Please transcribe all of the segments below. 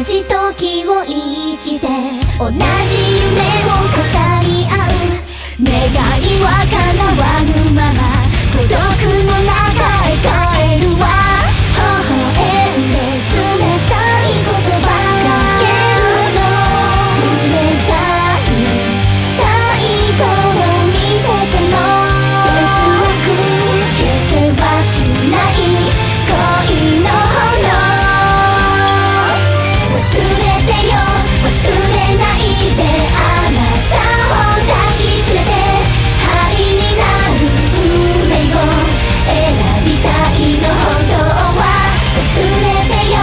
じ時を生きて同じ夢を語り合う願いは叶わぬまま孤独の中へ帰るわ微笑んで冷たい言葉かけるの冷たい態度を見せても切なく消せはしない恋の炎忘れてよ忘れないであなたを抱きしめて灰になる運命を選びたいの本当は忘れてよ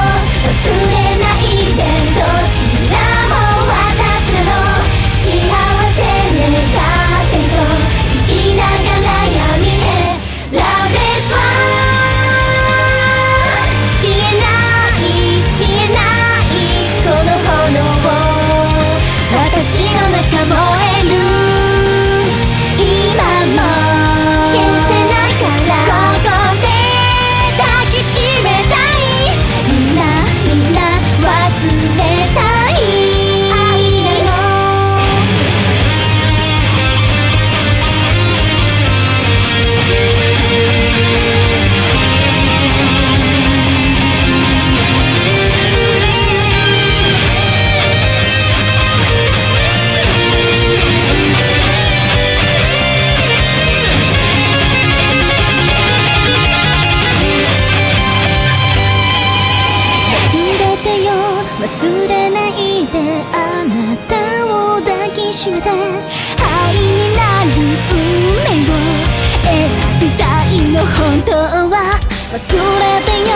忘れないでどちらも私らの幸せ願ってと言いながら闇へ Love is one 消えない消えないこの炎を私の中燃える今も消せないからここで抱きしめたいみんな忘れたい愛なの忘れないであなたを抱きしめて灰になる運命を選びたいの本当は忘れてよ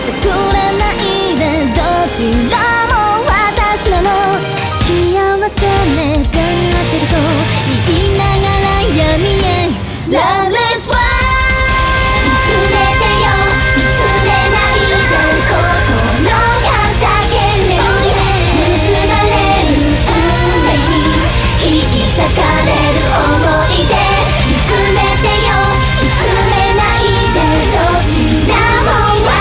忘れないでどちらも私らの幸せ願ってると言いながら闇へ Love is one 見つめてよ見つめないで心が叫んでる結ばれる運命に引き裂かれる想いで見つめてよ見つめないでどちらも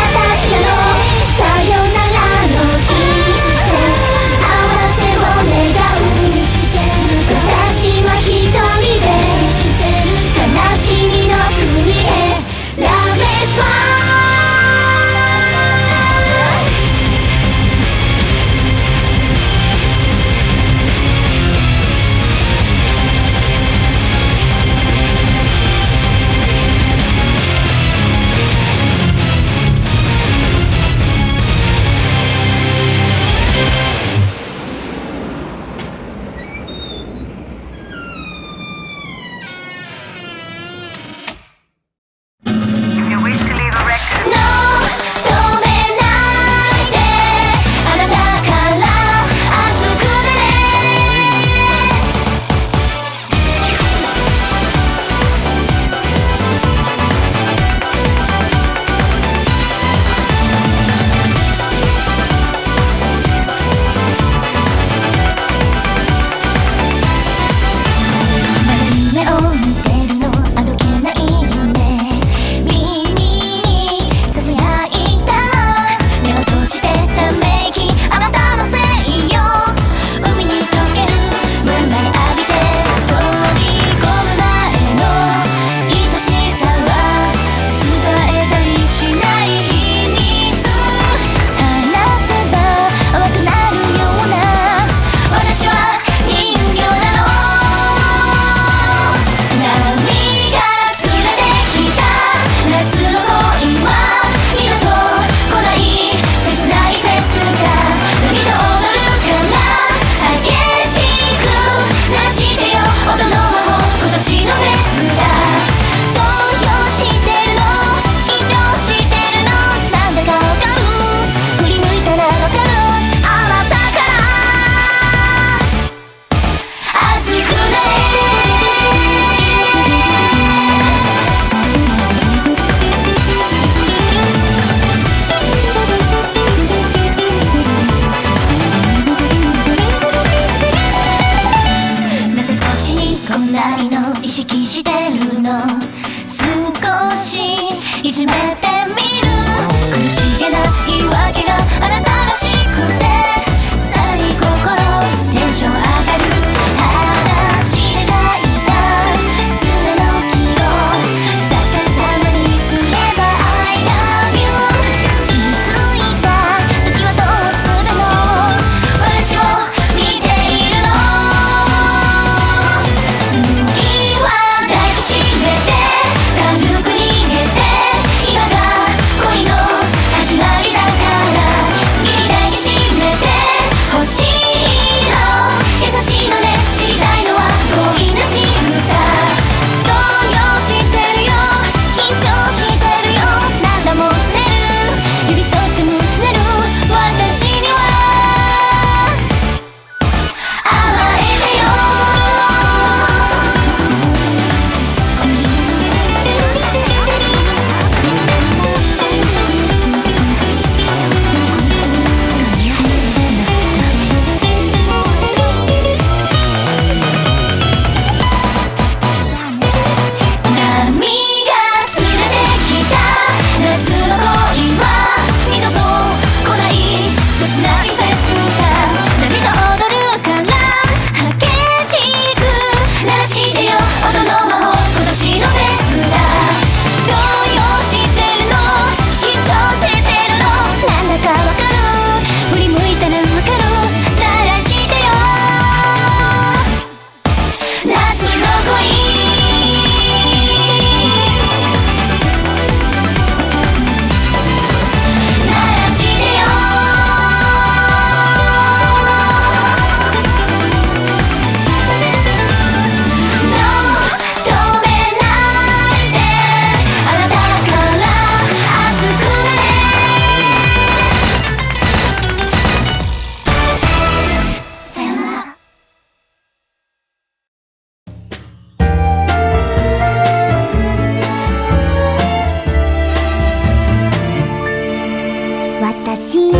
私ずっ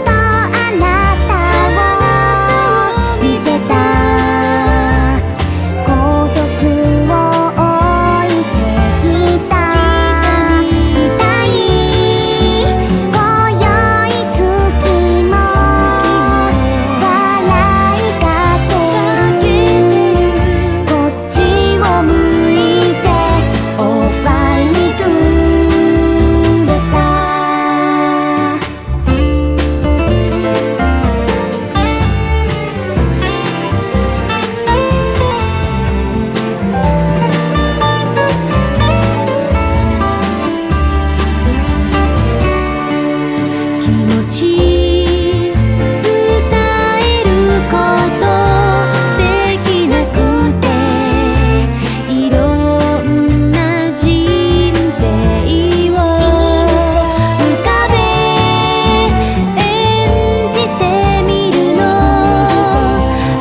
とあなたを見てた孤独を置いてきたみたい今宵月も笑いかけるこっちを向いて Oh fly me to the star 気持ち伝えることできなくていろんな人生を浮かべ演じてみるの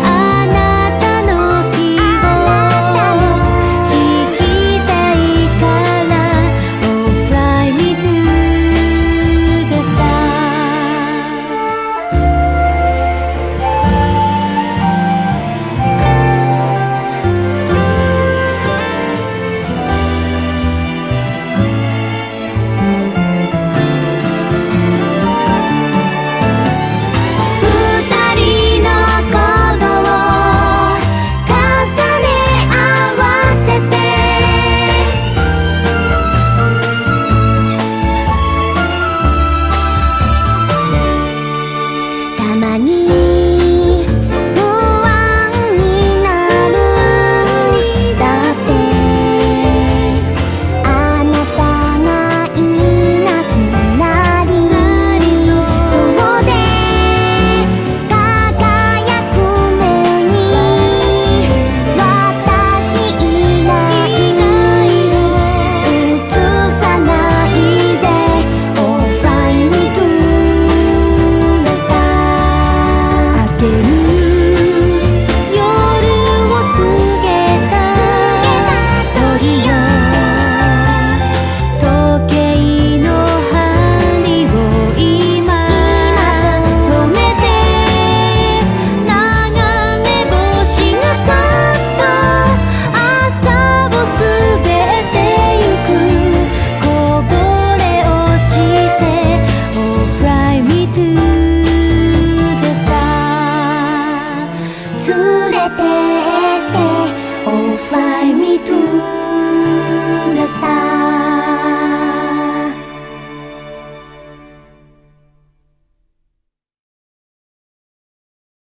あなたの気を聞きたいから Oh fly me to the star 二人の鼓動を重ね合わせてたまに不安になるだってあなたがいなくなりそうで輝く目に私以外映さないで Oh fly me to the star 明ける夜を告げた鳥よ時計の針を今止めて流れ星がさっと朝を過べてゆくこぼれ落ちて Oh fly me to the star 連れてって Oh fly me to the star